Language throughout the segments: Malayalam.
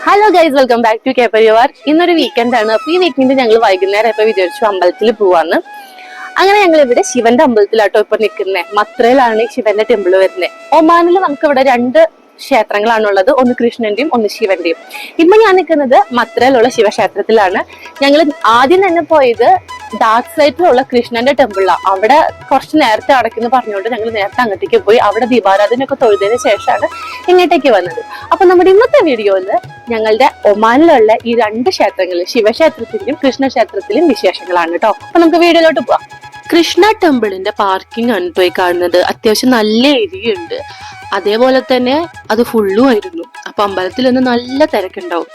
Hello guys, welcome back to കേപ്പരിവാർ. ഇന്നൊരു വീക്കെൻഡ് ആണ്. അപ്പൊ ഈ വീക്കെൻഡ് ഞങ്ങൾ വൈകുന്നേരം ഇപ്പൊ വിചാരിച്ചു അമ്പലത്തിൽ പോവാന്ന്. അങ്ങനെ ഞങ്ങൾ ഇവിടെ ശിവന്റെ അമ്പലത്തിലാട്ടോ ഇപ്പൊ നിൽക്കുന്നത്. മത്രയിലാണ് ശിവന്റെ ടെമ്പിൾ വരുന്നത്. ഒമാനിൽ നമുക്ക് ഇവിടെ രണ്ട് ക്ഷേത്രങ്ങളാണുള്ളത്, ഒന്ന് കൃഷ്ണന്റെയും ഒന്ന് ശിവന്റെയും. ഇപ്പൊ ഞാൻ നിൽക്കുന്നത് മത്രയിലുള്ള ശിവക്ഷേത്രത്തിലാണ്. ഞങ്ങൾ ആദ്യം തന്നെ പോയത് ഡാർക്ക് സൈഡിലുള്ള കൃഷ്ണന്റെ ടെമ്പിളാണ്. അവിടെ കുറച്ച് നേരത്തെ അടയ്ക്കുന്നു പറഞ്ഞുകൊണ്ട് ഞങ്ങൾ നേരത്തെ അങ്ങോട്ടേക്ക് പോയി അവിടെ ദീപാരാധനയൊക്കെ തൊഴുതിന് ശേഷമാണ് ഇങ്ങോട്ടേക്ക് വന്നത്. അപ്പൊ നമ്മുടെ ഇന്നത്തെ വീഡിയോയില് ഞങ്ങളുടെ ഒമാനിലുള്ള ഈ രണ്ട് ക്ഷേത്രങ്ങളിൽ, ശിവക്ഷേത്രത്തിന്റെയും കൃഷ്ണക്ഷേത്രത്തിലും വിശേഷങ്ങളാണ് കേട്ടോ. അപ്പൊ നമുക്ക് വീഡിയോയിലോട്ട് പോവാം. കൃഷ്ണ ടെമ്പിളിന്റെ പാർക്കിംഗ് ആണ് പോയി കാണുന്നത്. അത്യാവശ്യം നല്ല ഏരിയ ഉണ്ട്, അതേപോലെ തന്നെ അത് ഫുള്ളും ആയിരുന്നു. അപ്പൊ അമ്പലത്തിൽ നിന്ന് നല്ല തിരക്കുണ്ടാവും.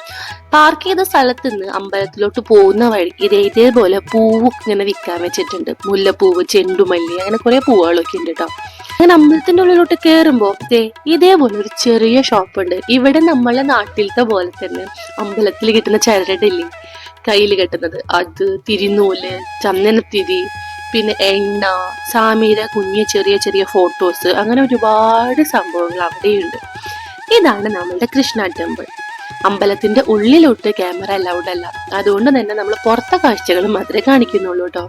പാർക്ക് ചെയ്ത സ്ഥലത്ത് നിന്ന് അമ്പലത്തിലോട്ട് പോകുന്ന വഴി ഇതേപോലെ പൂവ് ഇങ്ങനെ വിൽക്കാൻ വെച്ചിട്ടുണ്ട്. മുല്ലപ്പൂവ്, ചെണ്ടുമല്ലി, അങ്ങനെ കുറെ പൂവുകളൊക്കെ ഉണ്ട് കേട്ടോ. അങ്ങനെ അമ്പലത്തിന്റെ ഉള്ളിലോട്ട് കയറുമ്പോ ഇതേപോലെ ഒരു ചെറിയ ഷോപ്പ് ഉണ്ട്. ഇവിടെ നമ്മളെ നാട്ടിലത്തെ പോലെ തന്നെ അമ്പലത്തിൽ കിട്ടുന്ന ചരടില്ലേ കയ്യിൽ കെട്ടുന്നത്, അത്, തിരിനൂല്, ചന്ദനത്തിരി, പിന്നെ എണ്ണ, സാമിയുടെ കുഞ്ഞ് ചെറിയ ചെറിയ ഫോട്ടോസ്, അങ്ങനെ ഒരുപാട് സംഭവങ്ങൾ അവിടെയുണ്ട്. ഇതാണ് നമ്മളുടെ കൃഷ്ണ ടെമ്പിൾ. അമ്പലത്തിന്റെ ഉള്ളിലോട്ട് ക്യാമറ അലൗഡ് അല്ല, അതുകൊണ്ട് തന്നെ നമ്മൾ പുറത്തെ കാഴ്ചകൾ മാത്രമേ കാണിക്കുന്നുള്ളൂ കേട്ടോ.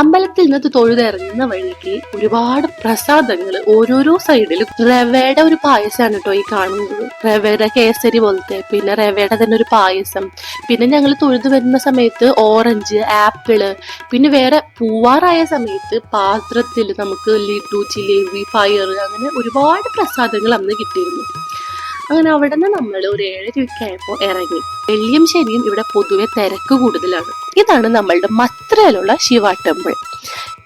അമ്പലത്തിൽ നിന്ന് തൊഴുതിറങ്ങുന്ന വഴിക്ക് ഒരുപാട് പ്രസാദങ്ങൾ ഓരോരോ സൈഡിലും. റവയുടെ ഒരു പായസമാണ് കേട്ടോ ഈ കാണുന്നത്. റവയുടെ കേസരി പോലത്തെ, പിന്നെ റവയുടെ തന്നെ ഒരു പായസം. പിന്നെ ഞങ്ങൾ തൊഴുതു വരുന്ന സമയത്ത് ഓറഞ്ച്, ആപ്പിള്, പിന്നെ വേറെ പൂവാറായ സമയത്ത് പാത്രത്തിൽ നമുക്ക് ലഡു, ജിലേബി, പയറ്, അങ്ങനെ ഒരുപാട് പ്രസാദങ്ങൾ അന്ന് കിട്ടിയിരുന്നു. അങ്ങനെ അവിടെ നിന്ന് നമ്മൾ ഒരു 7:30 ആയപ്പോൾ ഇറങ്ങി. വെള്ളിയും ശനിയും ഇവിടെ പൊതുവെ തിരക്ക് കൂടുതലാണ്. ഇതാണ് നമ്മളുടെ മത്രയിലുള്ള ശിവ ടെമ്പിൾ.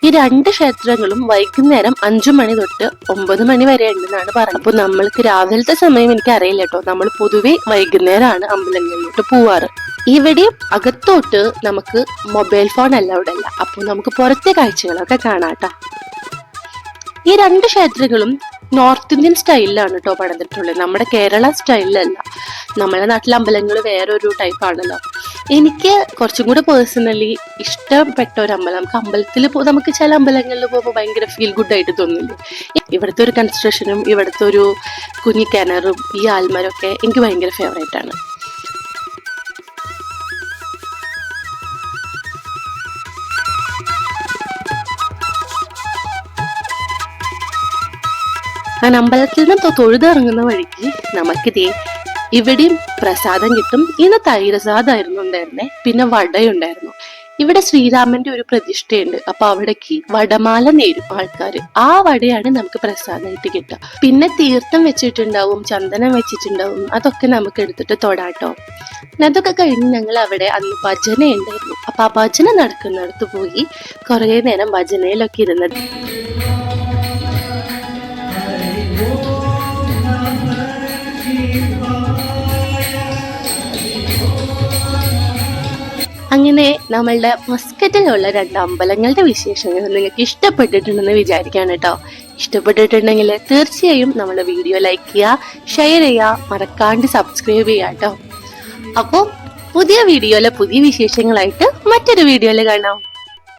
ഈ രണ്ട് ക്ഷേത്രങ്ങളും വൈകുന്നേരം 5 മണി തൊട്ട് 9 മണി വരെ ഉണ്ടെന്നാണ് പറയുന്നത്. അപ്പൊ നമ്മൾക്ക് രാവിലത്തെ സമയം എനിക്ക് അറിയില്ല കേട്ടോ. നമ്മൾ പൊതുവെ വൈകുന്നേരമാണ് അമ്പലങ്ങളിലോട്ട് പോവാറ്. ഇവിടെ അകത്തോട്ട് നമുക്ക് മൊബൈൽ ഫോൺ അലൗഡ് അല്ല. അപ്പോൾ നമുക്ക് പുറത്തെ കാഴ്ചകളൊക്കെ കാണാട്ടോ. ഈ രണ്ട് ക്ഷേത്രങ്ങളും നോർത്ത് ഇന്ത്യൻ സ്റ്റൈലിലാണ് കേട്ടോ പണിതിട്ടുള്ളത്, നമ്മുടെ കേരള സ്റ്റൈലിലല്ല. നമ്മുടെ നാട്ടിലെ അമ്പലങ്ങൾ വേറൊരു ടൈപ്പാണല്ലോ. എനിക്ക് കുറച്ചും കൂടെ പേഴ്സണലി ഇഷ്ടപ്പെട്ട ഒരു അമ്പലം, നമുക്ക് അമ്പലത്തിൽ നമുക്ക് ചില അമ്പലങ്ങളിൽ പോകുമ്പോൾ ഭയങ്കര ഫീൽ ഗുഡ് ആയിട്ട് തോന്നില്ലേ. ഇവിടുത്തെ ഒരു കൺസ്ട്രക്ഷനും ഇവിടുത്തെ ഒരു കുഞ്ഞി കിണറും ഈ ആൽമരമൊക്കെ എനിക്ക് ഭയങ്കര ഫേവറേറ്റ് ആണ്. അങ്ങനെ അമ്പലത്തിൽ നിന്ന് തൊഴുതിറങ്ങുന്ന വഴിക്ക് നമുക്കിതേ ഇവിടെയും പ്രസാദം കിട്ടും. ഇന്ന് തൈരസാദായിരുന്നു ഉണ്ടായിരുന്നേ, പിന്നെ വടയുണ്ടായിരുന്നു. ഇവിടെ ശ്രീരാമന്റെ ഒരു പ്രതിഷ്ഠയുണ്ട്, അപ്പൊ അവിടേക്ക് വടമാല നേരും ആൾക്കാര്. ആ വടയാണ് നമുക്ക് പ്രസാദമായിട്ട് കിട്ടുക. പിന്നെ തീർത്ഥം വെച്ചിട്ടുണ്ടാവും, ചന്ദനം വെച്ചിട്ടുണ്ടാവും, അതൊക്കെ നമുക്ക് എടുത്തിട്ട് തൊടാട്ടോ. അതൊക്കെ കഴിഞ്ഞ് ഞങ്ങൾ അവിടെ അന്ന് ഭജന ഉണ്ടായിരുന്നു. അപ്പൊ ആ ഭജന നടക്കുന്നിടത്ത് പോയി കുറെ നേരം ഭജനയിലൊക്കെ ഇരുന്നത്. അങ്ങനെ നമ്മളുടെ മസ്കറ്റിലുള്ള രണ്ട് അമ്പലങ്ങളുടെ വിശേഷങ്ങൾ നിങ്ങൾക്ക് ഇഷ്ടപ്പെട്ടിട്ടുണ്ടെന്ന് വിചാരിക്കാണ് കേട്ടോ. ഇഷ്ടപ്പെട്ടിട്ടുണ്ടെങ്കിൽ തീർച്ചയായും നമ്മുടെ വീഡിയോ ലൈക്ക് ചെയ്യുക, ഷെയർ ചെയ്യുക, മറക്കാണ്ട് സബ്സ്ക്രൈബ് ചെയ്യുക കേട്ടോ. അപ്പോൾ പുതിയ വീഡിയോയിലെ പുതിയ വിശേഷങ്ങളായിട്ട് മറ്റൊരു വീഡിയോയിൽ കാണാം.